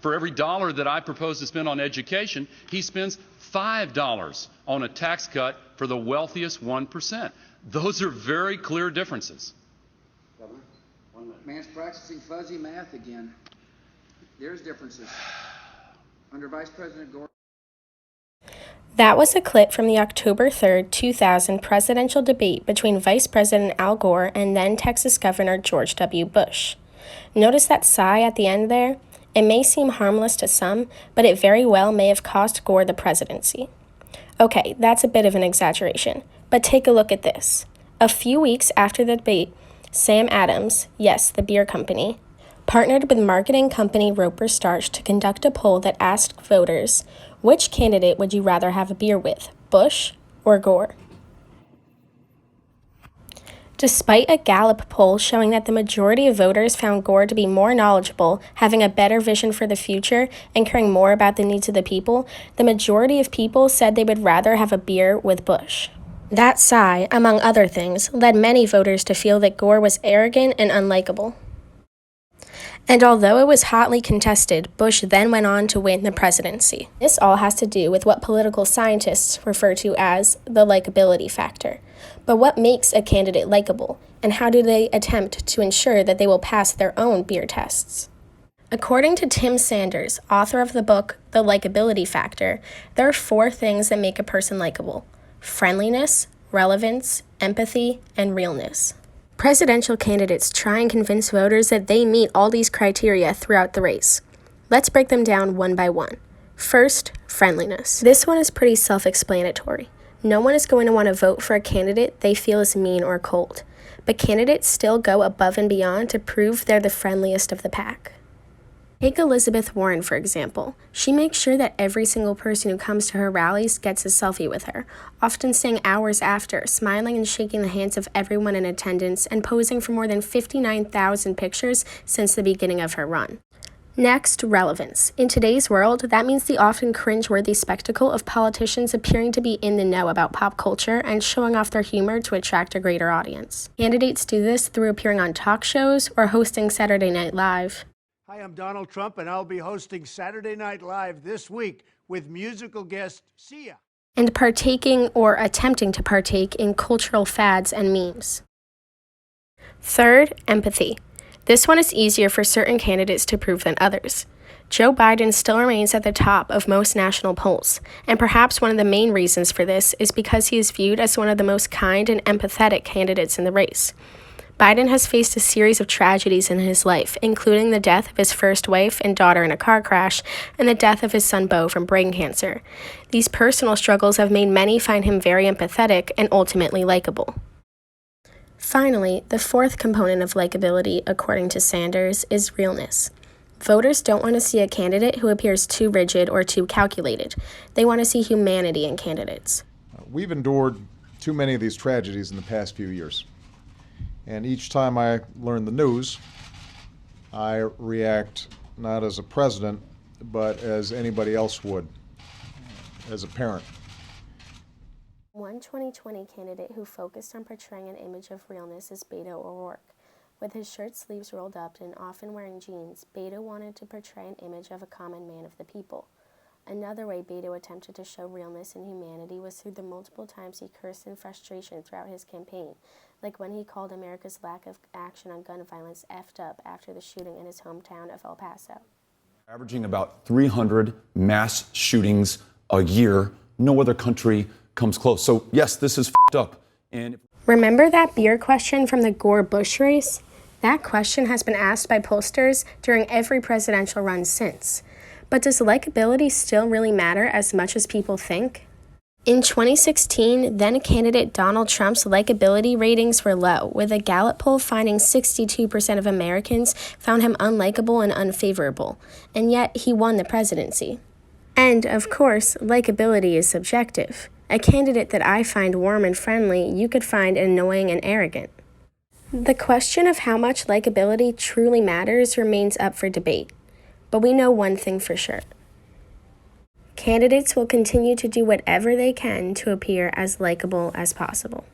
For every dollar that I propose to spend on education, he spends $5 on a tax cut for the wealthiest 1%. Those are very clear differences. Governor, 1 minute. Man's practicing fuzzy math again. There's differences. Under Vice President Gore. That was a clip from the October 3, 2000 presidential debate between Vice President Al Gore and then Texas Governor George W. Bush. Notice that sigh at the end there? It may seem harmless to some, but it very well may have cost Gore the presidency. Okay, that's a bit of an exaggeration, but take a look at this. A few weeks after the debate, Sam Adams, yes, the beer company, partnered with marketing company Roper Starch to conduct a poll that asked voters, which candidate would you rather have a beer with, Bush or Gore? Despite a Gallup poll showing that the majority of voters found Gore to be more knowledgeable, having a better vision for the future, and caring more about the needs of the people, the majority of people said they would rather have a beer with Bush. That sigh, among other things, led many voters to feel that Gore was arrogant and unlikable. And although it was hotly contested, Bush then went on to win the presidency. This all has to do with what political scientists refer to as the likability factor. But what makes a candidate likable, and how do they attempt to ensure that they will pass their own beer tests? According to Tim Sanders, author of the book The Likeability Factor, there are 4 things that make a person likable: friendliness, relevance, empathy, and realness. Presidential candidates try and convince voters that they meet all these criteria throughout the race. Let's break them down one by one. First, friendliness. This one is pretty self-explanatory. No one is going to want to vote for a candidate they feel is mean or cold, but candidates still go above and beyond to prove they're the friendliest of the pack. Take Elizabeth Warren, for example. She makes sure that every single person who comes to her rallies gets a selfie with her, often staying hours after, smiling and shaking the hands of everyone in attendance and posing for more than 59,000 pictures since the beginning of her run. Next, relevance. In today's world, that means the often cringe-worthy spectacle of politicians appearing to be in the know about pop culture and showing off their humor to attract a greater audience. Candidates do this through appearing on talk shows or hosting Saturday Night Live. Hi, I'm Donald Trump, and I'll be hosting Saturday Night Live this week with musical guest Sia. And partaking or attempting to partake in cultural fads and memes. Third, empathy. This one is easier for certain candidates to prove than others. Joe Biden still remains at the top of most national polls, and perhaps one of the main reasons for this is because he is viewed as one of the most kind and empathetic candidates in the race. Biden has faced a series of tragedies in his life, including the death of his first wife and daughter in a car crash, and the death of his son Beau from brain cancer. These personal struggles have made many find him very empathetic and ultimately likable. Finally, the 4th component of likability, according to Sanders, is realness. Voters don't want to see a candidate who appears too rigid or too calculated. They want to see humanity in candidates. We've endured too many of these tragedies in the past few years. And each time I learn the news, I react not as a president, but as anybody else would, as a parent. One 2020 candidate who focused on portraying an image of realness is Beto O'Rourke. With his shirt sleeves rolled up and often wearing jeans, Beto wanted to portray an image of a common man of the people. Another way Beto attempted to show realness and humanity was through the multiple times he cursed in frustration throughout his campaign, like when he called America's lack of action on gun violence effed up after the shooting in his hometown of El Paso. Averaging about 300 mass shootings a year. No other country comes close. So yes, this is f***ed up. And remember that beer question from the Gore-Bush race? That question has been asked by pollsters during every presidential run since. But does likability still really matter as much as people think? In 2016, then-candidate Donald Trump's likability ratings were low, with a Gallup poll finding 62% of Americans found him unlikable and unfavorable, and yet he won the presidency. And, of course, likability is subjective. A candidate that I find warm and friendly, you could find annoying and arrogant. The question of how much likability truly matters remains up for debate. But we know one thing for sure. Candidates will continue to do whatever they can to appear as likable as possible.